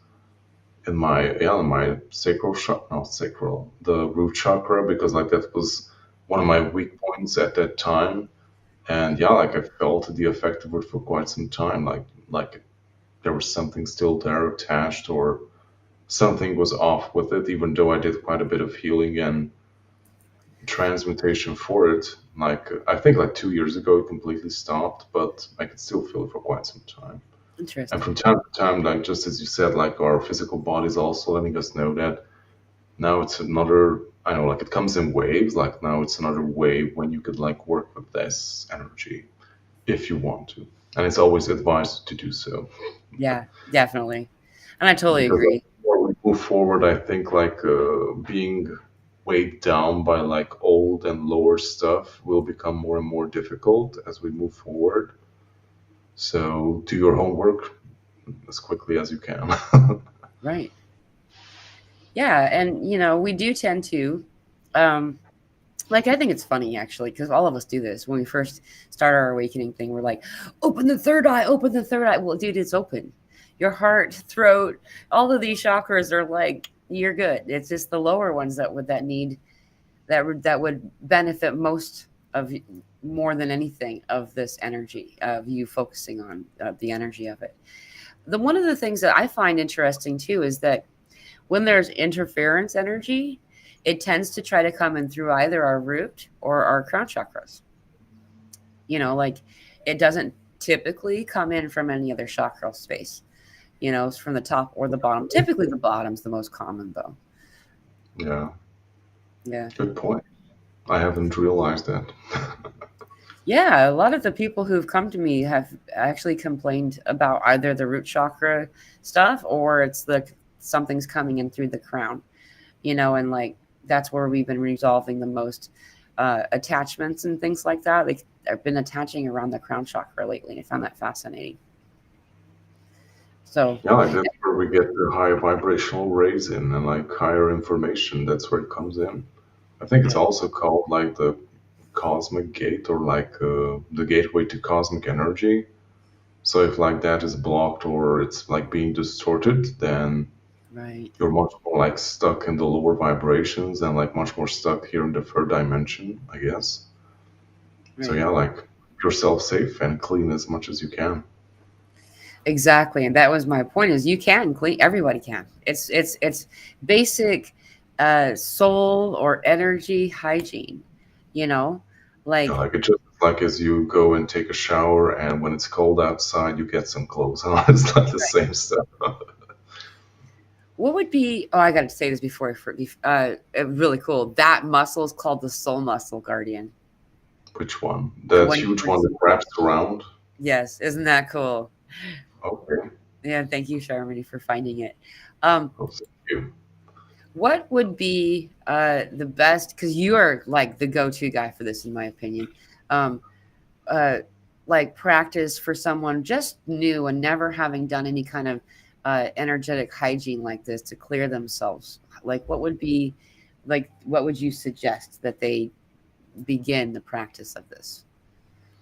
in my, yeah, in my sacral chakra, not sacral, the root chakra, because like that was one of right, my weak points at that time. And right, yeah, like I felt the effect of it for quite some time. Like there was something still there attached, or something was off with it, even though I did quite a bit of healing and transmutation for it. Like I think like 2 years ago it completely stopped, but I could still feel it for quite some time. And interesting. from time to time, like just as you said, like our physical bodies also letting us know that now it's another, I know, like it comes in waves, like now it's another wave when you could like work with this energy if you want to. And it's always advised to do so. Yeah, definitely, and I totally Because like, agree. the more we move forward, I think like being weighed down by like old and lower stuff will become more and more difficult as we move forward. So do your homework as quickly as you can. Right. Yeah, and we do tend to, um, like I think it's funny actually because all of us do this when we first start our awakening thing. We're like, open the third eye, open the third eye. Well, dude, it's open. Your heart, throat, all of these chakras are like you're good. It's just the lower ones that need that would benefit most of more than anything of this energy of you focusing on the energy of it. The one of the things that I find interesting too is that when there's interference energy, it tends to try to come in through either our root or our crown chakras. Like it doesn't typically come in from any other chakra space. It's from the top or the bottom. Typically, the bottom's the most common, though. Yeah, Yeah. good point. I haven't realized that. Yeah, a lot of the people who've come to me have actually complained about either the root chakra stuff or it's the something's coming in through the crown, and like that's where we've been resolving the most attachments and things like that. Like I've been attaching around the crown chakra lately. I found that fascinating. So, Yeah, like that's where we get the high vibrational rays in and like higher information. That's where it comes in. I think it's yeah, also called like the cosmic gate or like the gateway to cosmic energy. So if like that is blocked or it's like being distorted, then right, you're much more like stuck in the lower vibrations and like much more stuck here in the third dimension, I guess. So right. yeah, like keep yourself safe and clean as much as you can. Exactly, and that was my point. Is you can clean. Everybody can. It's basic soul or energy hygiene. You know, Yeah, like like it just like as you go and take a shower and when it's cold outside, you get some clothes on. It's like the same stuff. what would be? Oh, I got to say this before. Really cool. That muscle is called the soul muscle guardian. Which one? The That one you huge were one just. that wraps around? Yes, isn't that cool? Okay. Yeah, thank you, Sharmini, for finding it. Um, Oh, thank you. what would be the best? Because you are like the go-to guy for this, in my opinion. Um, uh, like practice for someone just new and never having done any kind of energetic hygiene like this to clear themselves? Like, what would be, like, what would you suggest that they begin the practice of this?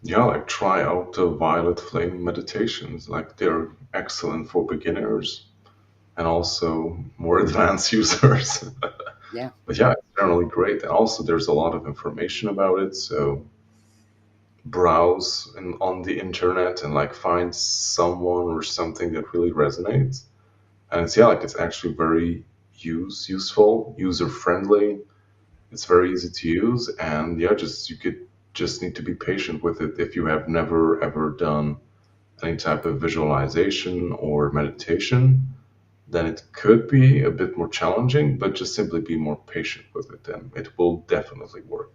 Yeah, like try out the violet flame meditations. Like they're excellent for beginners and also more advanced users. Yeah. But yeah, it's generally great. And also, there's a lot of information about it. So browse on the internet and like find someone or something that really resonates. And it's, yeah, like it's actually very useful, user friendly. It's very easy to use, and yeah, just you could just need to be patient with it if you have never ever done any type of visualization or meditation. Then it could be a bit more challenging, but just simply be more patient with it, and it will definitely work.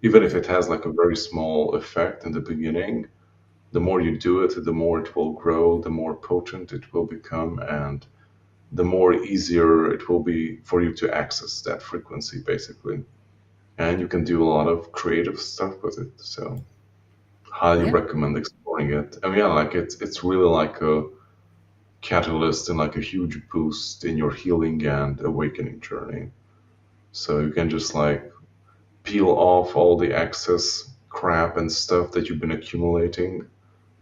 Even if Yeah. it has like a very small effect in the beginning, the more you do it, the more it will grow, the more potent it will become, and the more easier it will be for you to access that frequency, basically. And you can do a lot of creative stuff with it. So highly Yeah. recommend exploring it. And yeah, like it's really like a catalyst and like a huge boost in your healing and awakening journey. So you can just like peel off all the excess crap and stuff that you've been accumulating.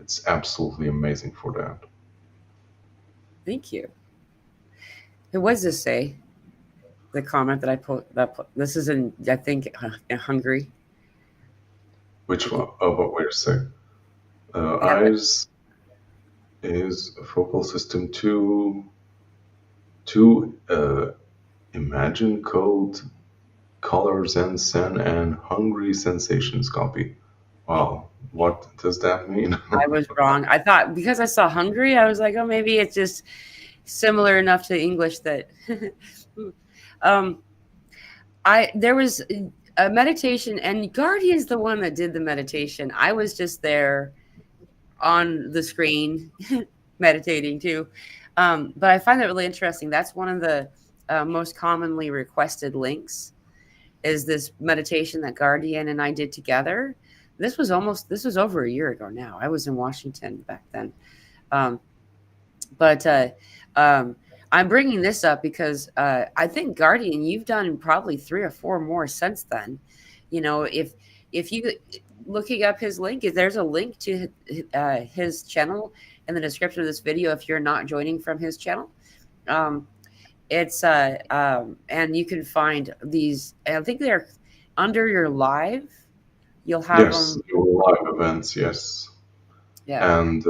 It's absolutely amazing for that. Thank you. Who was this say? The comment that I put this is in, I think, in Hungary. Which Like, one? Oh, but wait a sec. yeah, but Eyes is a focal system to imagine code colors and sen and hungry sensations copy. Wow, what does that mean? I was wrong. I thought because I saw Hungary, I was like, oh, maybe it's just similar enough to English that. um, I there was a meditation, and Guardian's the one that did the meditation. I was just there on the screen meditating too. But I find that really interesting. That's one of the most commonly requested links is this meditation that Guardian and I did together. This was over a year ago now. I was in Washington back then. Um, but um, I'm bringing this up because I think Guardian, you've done probably 3 or 4 more since then. You know, if you looking up his link, there's a link to his channel in the description of this video. If you're not joining from his channel, um, it's and you can find these. I think they're under your live. You'll have Yes, them. your live events, yes. Yeah, And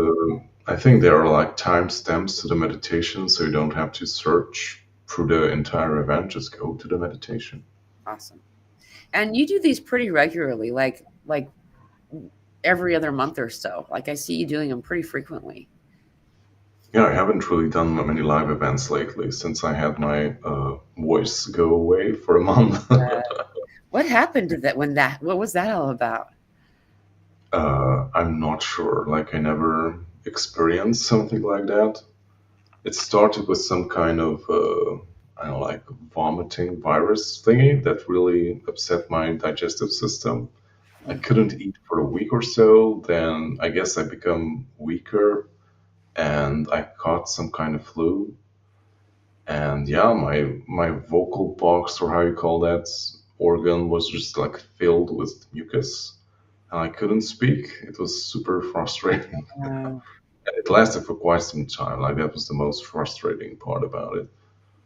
I think there are like timestamps to the meditation, so you don't have to search through the entire event, just go to the meditation. awesome. And you do these pretty regularly, like every other month or so. Like I see you doing them pretty frequently. Yeah, I haven't really done many live events lately since I had my voice go away for a month. What happened to that when that? What was that all about? I'm not sure. Like, I never experienced something like that. It started with some kind of, I don't know, like vomiting virus thingy that really upset my digestive system. I Mm. couldn't eat for a week or so. Then I guess I become weaker and I caught some kind of flu. And yeah, my vocal box, or how you call that organ, was just like filled with mucus and I couldn't speak. It was super frustrating. Uh, And it lasted for quite some time. Like that was the most frustrating part about it.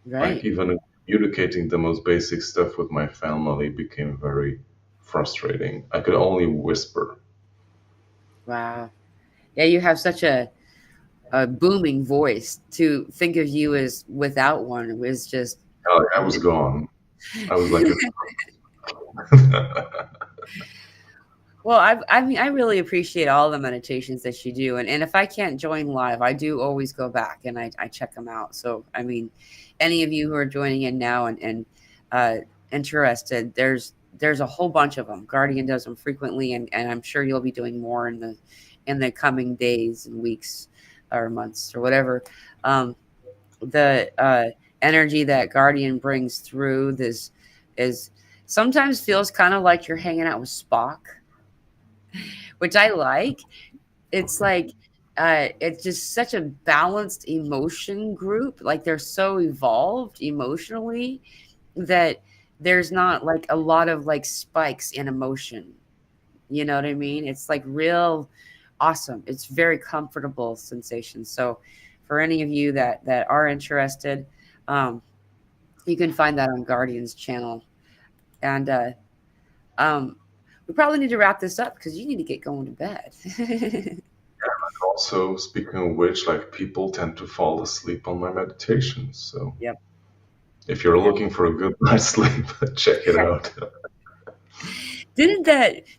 Like right. even communicating the most basic stuff with my family became very frustrating. I could only whisper. Wow. Yeah, you have such a booming voice. To think of you as without one was just I was gone. I was like, well, I mean, I really appreciate all the meditations that you do, and if I can't join live, I do always go back and I check them out. So, I mean, any of you who are joining in now and uh, interested, there's a whole bunch of them. Guardian does them frequently, and I'm sure you'll be doing more in the coming days and weeks or months or whatever. Um, the energy that Guardian brings through this is sometimes feels kind of like you're hanging out with Spock, which I like. It's like it's just such a balanced emotion group. Like they're so evolved emotionally that there's not like a lot of like spikes in emotion. You know what I mean? It's like real awesome. It's very comfortable sensation. So for any of you that are interested, um, you can find that on Guardian's channel. And um, we probably need to wrap this up because you need to get going to bed. Also, speaking of which, like people tend to fall asleep on my meditations. So Yep. if you're Yeah. looking for a good night's sleep, check it out. Did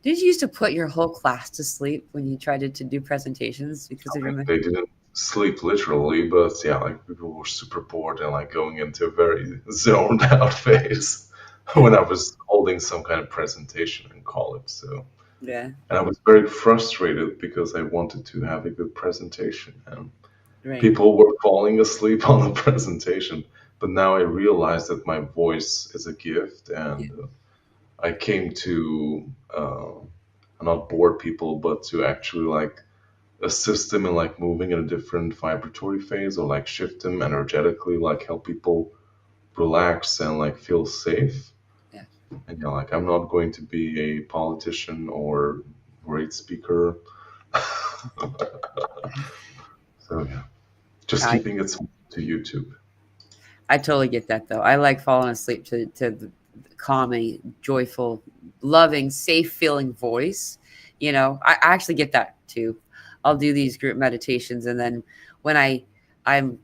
you used to put your whole class to sleep when you tried to do presentations because of your They didn't sleep literally, but yeah, like people were super bored and like going into a very zoned out phase when I was holding some kind of presentation in college. So, yeah, and I was very frustrated because I wanted to have a good presentation and right. people were falling asleep on the presentation. But now I realize that my voice is a gift, Yeah, and I came to not bore people, but to actually like assist them in like moving in a different vibratory phase or like shift them energetically, like help people relax and like feel safe. yeah. And you know, like I'm not going to be a politician or great speaker. So yeah, just I keeping it to YouTube. I totally get that though. I like falling asleep to the calming, joyful, loving, safe feeling voice. You know, I actually get that too. I'll do these group meditations, and then when I'm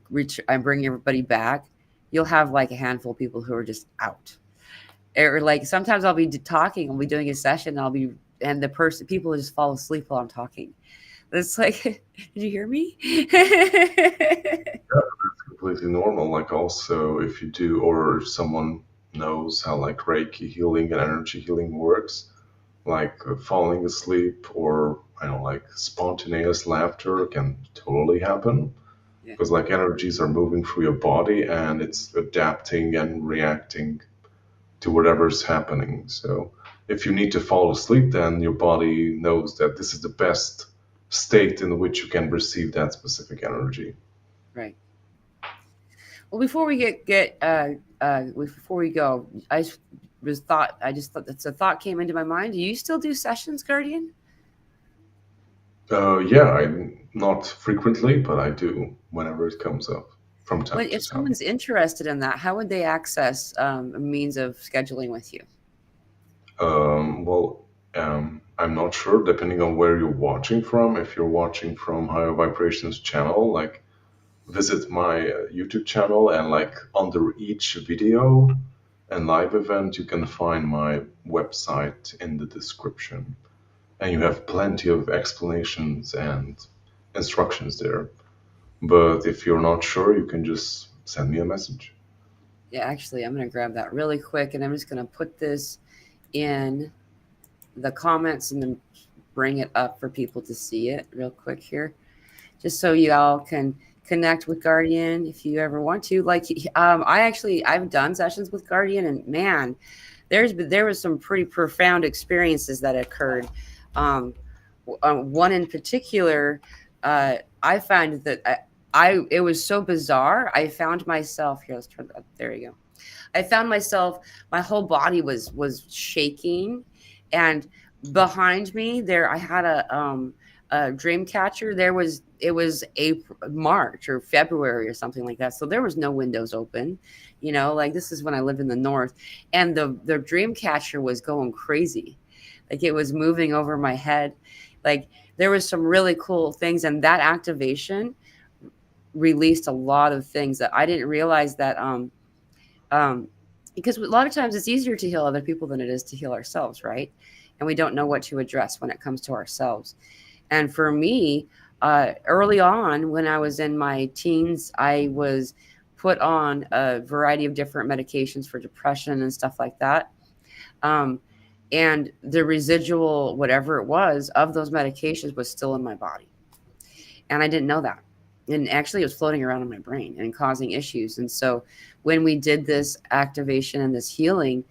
bringing everybody back, you'll have like a handful of people who are just out. Or like sometimes I'll be talking, I'll be doing a session, and I'll be and the person people just fall asleep while I'm talking. It's like, did you hear me? It's completely normal. Like also if you do or if someone knows how like Reiki healing and energy healing works, like falling asleep or I don't know, like spontaneous laughter can totally happen Yeah, because like energies are moving through your body and it's adapting and reacting to whatever's happening. So if you need to fall asleep, then your body knows that this is the best state in which you can receive that specific energy. right. Well, before we before we go, I just thought that's a thought came into my mind. Do you still do sessions, Guardian? Yeah, I not frequently, but I do whenever it comes up from time When to if time. someone's interested in that, how would they access a means of scheduling with you? Well, I'm not sure, depending on where you're watching from. If you're watching from Higher Vibrations channel, like visit my YouTube channel and like under each video and live event, you can find my website in the description. And you have plenty of explanations and instructions there. But if you're not sure, you can just send me a message. Yeah, actually, I'm going to grab that really quick, and I'm just going to put this in the comments and then bring it up for people to see it real quick here, just so you all can connect with Guardian if you ever want to. Like, I've done sessions with Guardian, and man, there was some pretty profound experiences that occurred. Um, one in particular, I find that I it was so bizarre. I found myself here. Let's turn that. There you go. I found myself, my whole body was shaking, and behind me there, I had a dream catcher. It was April, March or February or something like that. So there was no windows open, you know, like this is when I lived in the north, and the dream catcher was going crazy, like it was moving over my head, like there was some really cool things, and that activation released a lot of things that I didn't realize that um, because a lot of times it's easier to heal other people than it is to heal ourselves, right? And we don't know what to address when it comes to ourselves. And for me, early on when I was in my teens, I was put on a variety of different medications for depression and stuff like that. Um, and the residual, whatever it was, of those medications was still in my body. And I didn't know that. And actually, it was floating around in my brain and causing issues. And so, when we did this activation and this healing,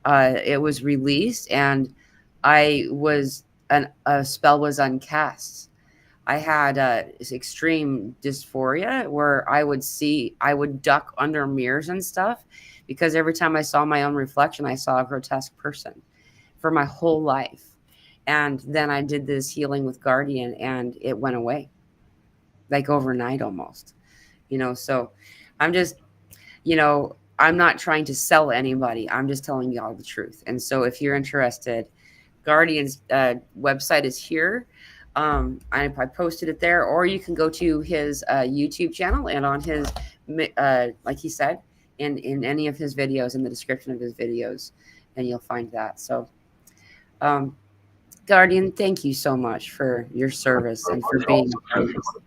it was released, and I was a spell was uncast. I had this extreme dysphoria where I would duck under mirrors and stuff because every time I saw my own reflection, I saw a grotesque person for my whole life. And then I did this healing with Guardian and it went away like overnight almost, So I'm just, I'm not trying to sell anybody. I'm just telling you all the truth. And so if you're interested, Guardian's website is here. I posted it there, or you can go to his YouTube channel and on his, like he said, in any of his videos, in the description of his videos, and you'll find that. So, um, Guardian, thank you so much for your service Very and for much. being Also, a part thank of you this. for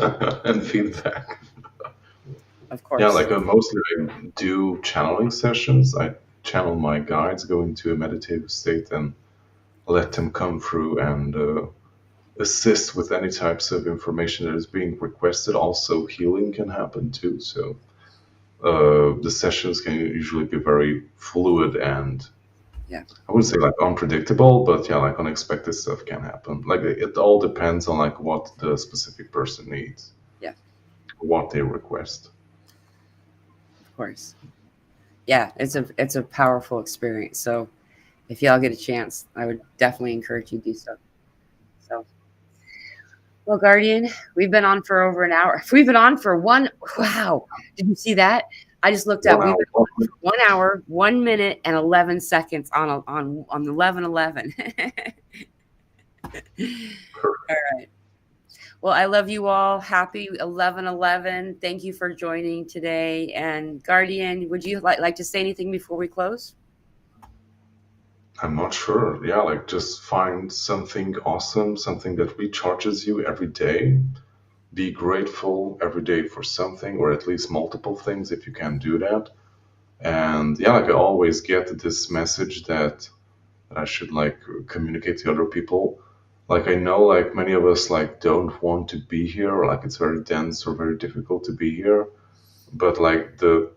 the promotion and feedback. Of Yeah, course. like mostly I do channeling sessions. I channel my guides, go into a meditative state, and let them come through and assist with any types of information that is being requested. Also, healing can happen too. So the sessions can usually be very fluid and Yeah. I wouldn't say like unpredictable, but yeah, like unexpected stuff can happen. Like it all depends on like what the specific person needs, Yeah. what they request. Of course. Yeah. It's a powerful experience. So if y'all get a chance, I would definitely encourage you to do so. So, well, Guardian, we've been on for over an hour. We've been on for one. Wow. Did you see that? I just looked up. One We've hour. been on for 1 hour, 1 minute, and 11 seconds on 11:11. All right. Well, I love you all. Happy 11:11. Thank you for joining today. And Guardian, would you like to say anything before we close? I'm not sure. Yeah, like just find something awesome, something that recharges you every day. Be grateful every day for something, or at least multiple things if you can do that. And yeah, like I always get this message that I should like communicate to other people. Like I know like many of us like don't want to be here, or like it's very dense or very difficult to be here. But like the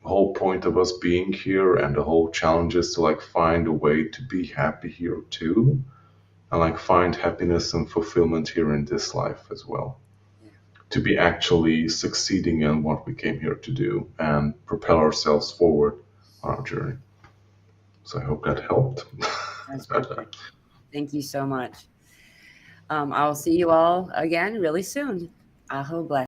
whole point of us being here and the whole challenge is to like find a way to be happy here too. And like find happiness and fulfillment here in this life as well. Yeah, To be actually succeeding in what we came here to do and propel ourselves forward on our journey. So I hope that helped. that's perfect. Thank you so much. I will see you all again really soon. Aho bless.